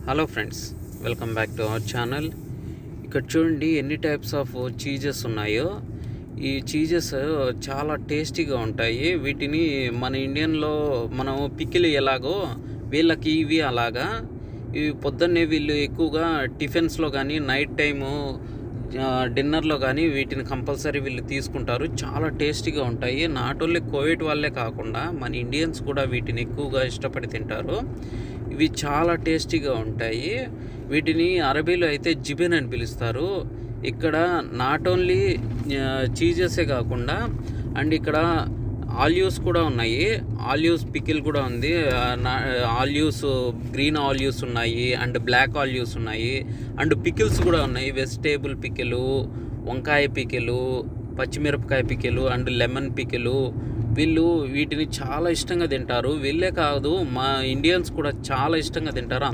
Hello friends, welcome back to our channel. ఇక్కడ చూడండి ఎన్ని టైప్స్ ఆఫ్ చీజెస్ ఉన్నాయో. ఈ చీజెస్ చాలా టేస్టీగా ఉంటాయి. వీటిని మన ఇండియన్లో మనం పికిల్ ఎలాగో వీళ్ళకి ఇవి అలాగా. ఇవి పొద్దున్నే వీళ్ళు ఎక్కువగా టిఫిన్స్లో కానీ నైట్ టైము డిన్నర్లో కానీ వీటిని కంపల్సరీ వీళ్ళు తీసుకుంటారు. చాలా టేస్టీగా ఉంటాయి. నాట్ ఓన్లీ కోవిడ్ వాళ్ళే కాకుండా మన ఇండియన్స్ కూడా వీటిని ఎక్కువగా ఇష్టపడి తింటారు. ఇవి చాలా టేస్టీగా ఉంటాయి. వీటిని అరబీలో అయితే జిబెన్ అని పిలుస్తారు. ఇక్కడ నాట్ ఓన్లీ చీజెసే కాకుండా అండ్ ఇక్కడ ఆలివ్స్ కూడా ఉన్నాయి. ఆలివ్స్ పికిల్ కూడా ఉంది. ఆలివ్స్ గ్రీన్ ఆలివ్స్ ఉన్నాయి అండ్ బ్లాక్ ఆలివ్స్ ఉన్నాయి అండ్ పికిల్స్ కూడా ఉన్నాయి. వెజిటేబుల్ పికిలు, వంకాయ పికిలు, పచ్చిమిరపకాయ పికిలు అండ్ లెమన్ పికిలు. వీళ్ళు వీటిని చాలా ఇష్టంగా తింటారు. వీళ్ళే కాదు, మా ఇండియన్స్ కూడా చాలా ఇష్టంగా తింటారు.